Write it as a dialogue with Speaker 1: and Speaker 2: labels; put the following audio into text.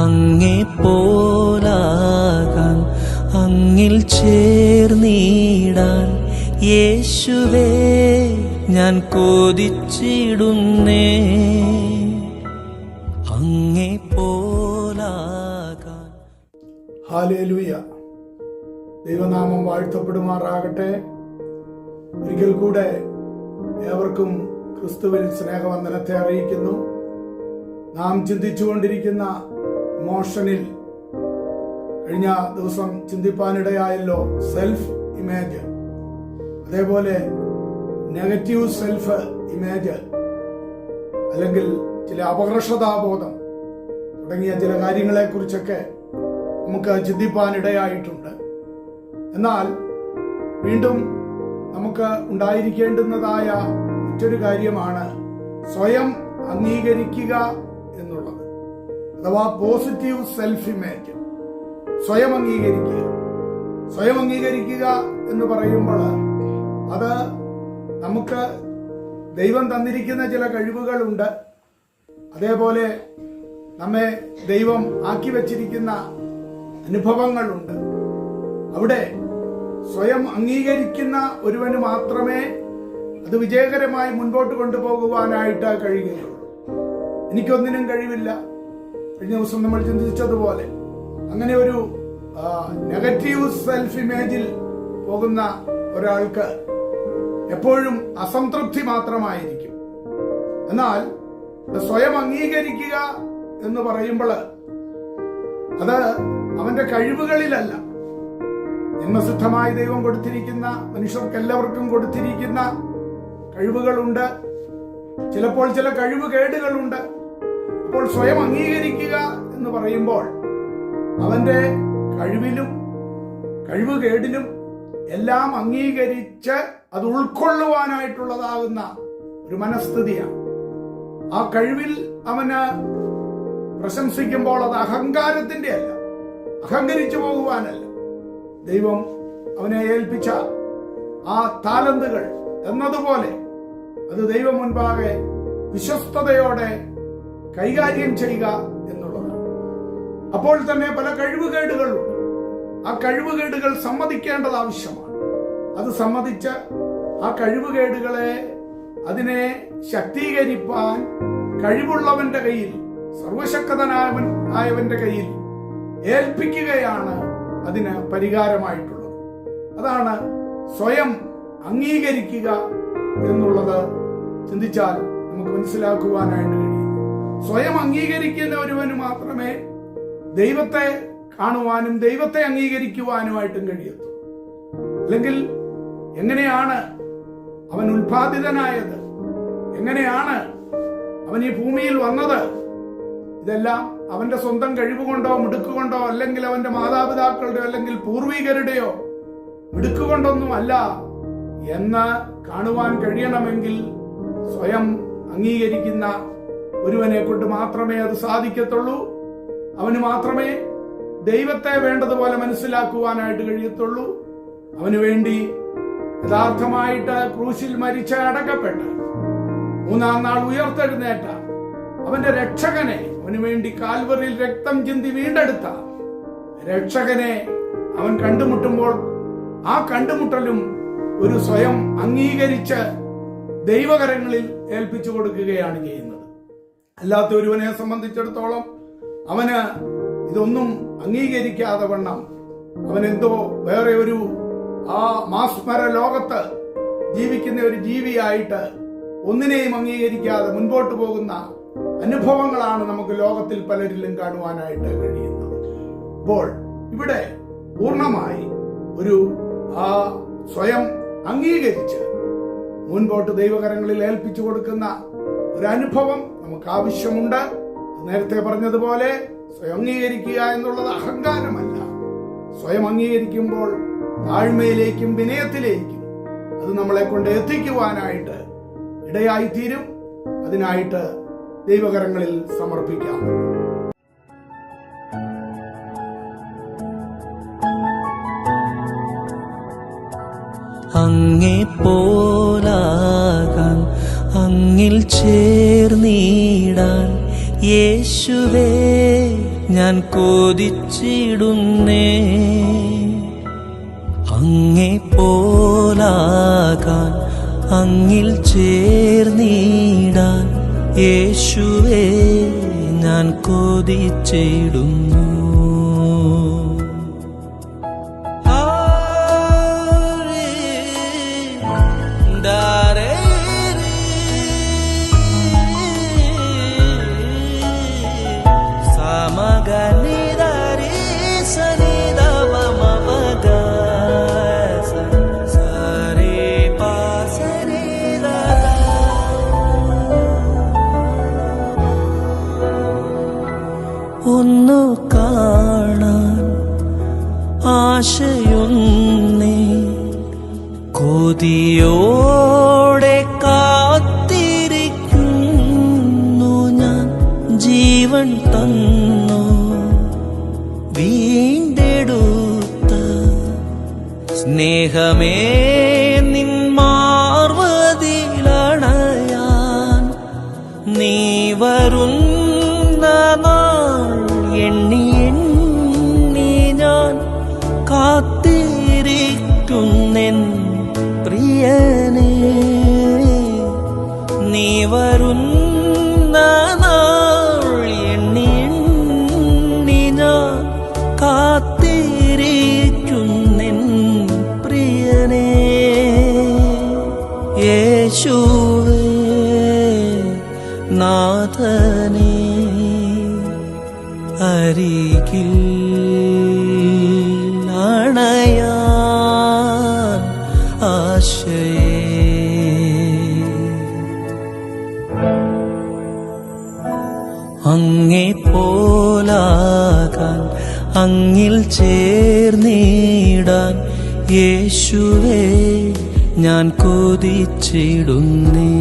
Speaker 1: അങ്ങേ പോലാകാൻ അങ്ങിൽ ചേർന്നിടാൻ യേശുവേ ഞാൻ കൊതിച്ചിടുന്നേ. അങ്ങേ പോലാകാൻ.
Speaker 2: ഹല്ലേലൂയ. ദൈവനാമം വാഴ്ത്തപ്പെടുമാറാകട്ടെ. ഒരിക്കൽ കൂടെ ഏവർക്കും ക്രിസ്തുവിൽ സ്നേഹവന്ദനത്തെ അറിയിക്കുന്നു. നാം ചിന്തിച്ചുകൊണ്ടിരിക്കുന്ന ഇമോഷനിൽ കഴിഞ്ഞ ദിവസം ചിന്തിപ്പാനിടയായല്ലോ സെൽഫ് ഇമേജ്, അതേപോലെ നെഗറ്റീവ് സെൽഫ് ഇമേജ്, അല്ലെങ്കിൽ ചില അപകർഷതാബോധം തുടങ്ങിയ ചില കാര്യങ്ങളെ കുറിച്ചൊക്കെ നമുക്ക് ചിന്തിപ്പാനിടയായിട്ടുണ്ട്. എന്നാൽ വീണ്ടും നമുക്ക് ഉണ്ടായിരിക്കേണ്ടുന്നതായ മറ്റൊരു കാര്യമാണ് സ്വയം അംഗീകരിക്കുക എന്നുള്ളത്, അഥവാ പോസിറ്റീവ് സെൽഫ് ഇമേജ്. സ്വയം അംഗീകരിക്കുക. സ്വയം അംഗീകരിക്കുക എന്ന് പറയുമ്പോൾ അത് നമുക്ക് ദൈവം തന്നിരിക്കുന്ന ചില കഴിവുകളുണ്ട്, അതേപോലെ നമ്മെ ദൈവം ആക്കി വച്ചിരിക്കുന്ന അനുഭവങ്ങളുണ്ട്. അവിടെ സ്വയം അംഗീകരിക്കുന്ന ഒരുവന് മാത്രമേ അത് വിജയകരമായി മുൻപോട്ട് കൊണ്ടുപോകുവാനായിട്ട് കഴിയുകയുള്ളൂ. എനിക്കൊന്നിനും കഴിവില്ല. കഴിഞ്ഞ ദിവസം നമ്മൾ ചിന്തിച്ചതുപോലെ അങ്ങനെ ഒരു നെഗറ്റീവ് സെൽഫ് ഇമേജിൽ പോകുന്ന ഒരാൾക്ക് എപ്പോഴും അസംതൃപ്തി മാത്രമായിരിക്കും. എന്നാൽ സ്വയം അംഗീകരിക്കുക എന്ന് പറയുമ്പോൾ അത് അവന്റെ കഴിവുകളിലല്ല, ജന്മസിദ്ധമായി ദൈവം കൊടുത്തിരിക്കുന്ന, മനുഷ്യർക്കെല്ലാവർക്കും കൊടുത്തിരിക്കുന്ന കഴിവുകളുണ്ട്. ചിലപ്പോൾ ചില കഴിവുകേടുകളുണ്ട്. അപ്പോൾ സ്വയം അംഗീകരിക്കുക എന്ന് പറയുമ്പോൾ അവന്റെ കഴിവിലും കഴിവുകേടിലും എല്ലാം അംഗീകരിച്ച് അത് ഉൾക്കൊള്ളുവാനായിട്ടുള്ളതാകുന്ന ഒരു മനസ്ഥിതിയാണ്. ആ കഴിവിൽ അവന് പ്രശംസിക്കുമ്പോൾ അത് അഹങ്കാരത്തിന്റെ അല്ല, അഹങ്കരിച്ചു പോകുവാനല്ല. ദൈവം അവനെ ഏൽപ്പിച്ച ആ താലന്തുകൾ എന്നതുപോലെ അത് ദൈവം മുൻപാകെ വിശ്വസ്തയോടെ കൈകാര്യം ചെയ്യുക എന്നുള്ളതാണ്. അപ്പോൾ തന്നെ പല കഴിവുകേടുകളുണ്ട്. ആ കഴിവുകേടുകൾ സമ്മതിക്കേണ്ടത് ആവശ്യമാണ്. അത് സമ്മതിച്ച് ആ കഴിവുകേടുകളെ, അതിനെ ശക്തീകരിപ്പാൻ കഴിവുള്ളവന്റെ കയ്യിൽ, സർവശക്തനായവന്റെ കയ്യിൽ ഏൽപ്പിക്കുകയാണ് അതിന് പരിഹാരമായിട്ടുള്ളത്. അതാണ് സ്വയം അംഗീകരിക്കുക എന്നുള്ളത്. ചിന്തിച്ചാൽ നമുക്ക് മനസ്സിലാക്കുവാനായിട്ട് കഴിയും. സ്വയം അംഗീകരിക്കുന്ന ഒരുവന് മാത്രമേ ദൈവത്തെ കാണുവാനും ദൈവത്തെ അംഗീകരിക്കുവാനുമായിട്ടും കഴിയത്തുള്ളൂ. അല്ലെങ്കിൽ എങ്ങനെയാണ് അവൻ ഉൽപാദിതനായത്, എങ്ങനെയാണ് അവൻ ഈ ഭൂമിയിൽ വന്നത്, ഇതെല്ലാം അവന്റെ സ്വന്തം കഴിവുകൊണ്ടോ മിടുക്കുകൊണ്ടോ അല്ലെങ്കിൽ അവന്റെ മാതാപിതാക്കളുടെയോ അല്ലെങ്കിൽ പൂർവികരുടെയോ മിടുക്കുകൊണ്ടൊന്നും അല്ല എന്ന് കാണുവാൻ കഴിയണമെങ്കിൽ സ്വയം അംഗീകരിക്കുന്ന ഒരുവനെ കൊണ്ട് മാത്രമേ അത് സാധിക്കത്തുള്ളൂ. അവന് മാത്രമേ ദൈവത്തെ വേണ്ടതുപോലെ മനസ്സിലാക്കുവാനായിട്ട് കഴിയത്തുള്ളൂ. അവന് വേണ്ടി യഥാർത്ഥമായിട്ട് ക്രൂശിൽ മരിച്ച് അടക്കപ്പെട്ട് മൂന്നാം നാൾ ഉയർത്തെഴുന്നേറ്റ അവന്റെ രക്ഷകനെ, അവന് വേണ്ടി കാൽവറിയിൽ രക്തം ചിന്തി വീണ്ടെടുത്ത രക്ഷകനെ അവൻ കണ്ടുമുട്ടുമ്പോൾ ആ കണ്ടുമുട്ടലും ഒരു സ്വയം അംഗീകരിച്ച് ദൈവകരങ്ങളിൽ ഏൽപ്പിച്ചു കൊടുക്കുകയാണ് ചെയ്യുന്നത്. അല്ലാത്ത ഒരുവനെ സംബന്ധിച്ചിടത്തോളം അവന് ഇതൊന്നും അംഗീകരിക്കാതെ വണ്ണം അവനെന്തോ വേറെ ഒരു ആ മാസ്മര ലോകത്ത് ജീവിക്കുന്ന ഒരു ജീവിയായിട്ട് ഒന്നിനെയും അംഗീകരിക്കാതെ മുൻപോട്ട് പോകുന്ന അനുഭവങ്ങളാണ് നമുക്ക് ലോകത്തിൽ പലരിലും കാണുവാനായിട്ട് കഴിയുന്നത്. അപ്പോൾ ഇവിടെ പൂർണ്ണമായി ഒരു ആ സ്വയം അംഗീകരിച്ച് മുൻപോട്ട് ദൈവകരങ്ങളിൽ ഏൽപ്പിച്ചു കൊടുക്കുന്ന ഒരു അനുഭവം നമുക്ക് ആവശ്യമുണ്ട്. നേരത്തെ പറഞ്ഞതുപോലെ സ്വയം അംഗീകരിക്കുക എന്നുള്ളത് അഹങ്കാരമല്ല. സ്വയം അംഗീകരിക്കുമ്പോൾ താഴ്മയിലേക്കും വിനയത്തിലേക്കും അത് നമ്മളെ കൊണ്ട് എത്തിക്കുവാനായിട്ട് ഇടയായിത്തീരും. അതിനായിട്ട് ദൈവകരങ്ങളിൽ സമർപ്പിക്കാം.
Speaker 1: അങ്ങേ പോലാകാൻ അങ്ങിൽ ചേർന്നിടാൻ യേശുവേ ഞാൻ കൊതിച്ചിടുന്നേ. അങ്ങേ പോലാകാൻ അങ്ങിൽ ചേർന്നിടാൻ യേശുവേ ഞാൻ കൊതിച്ചിടുന്നു. ഒന്നു കാണാൻ ആശയൊന്നേ കൊതിയോടെ കാത്തിരിക്കുന്നു ഞാൻ. ജീവൻ തന്നു വീണ്ടെടുത്ത സ്നേഹമേ നിൻ മാർവതിലണയാൻ നീ വരുന്ന നാൾ എണ്ണി എണ്ണി ഞാൻ കാത്തിരിക്കുന്നെൻ പ്രിയനേ. നീ വരുന്ന നാൾ എണ്ണി എണ്ണി ഞാൻ കാത്തിരിക്കുന്നെൻ പ്രിയനേ. യേശുവേ നാഥനേ അരികിൽ അണയാൻ ആശയേ. അങ്ങേ പോലാകാൻ അങ്ങിൽ ചേർന്നിടാൻ യേശുവേ ഞാൻ കൊതിച്ചിടുന്നേ.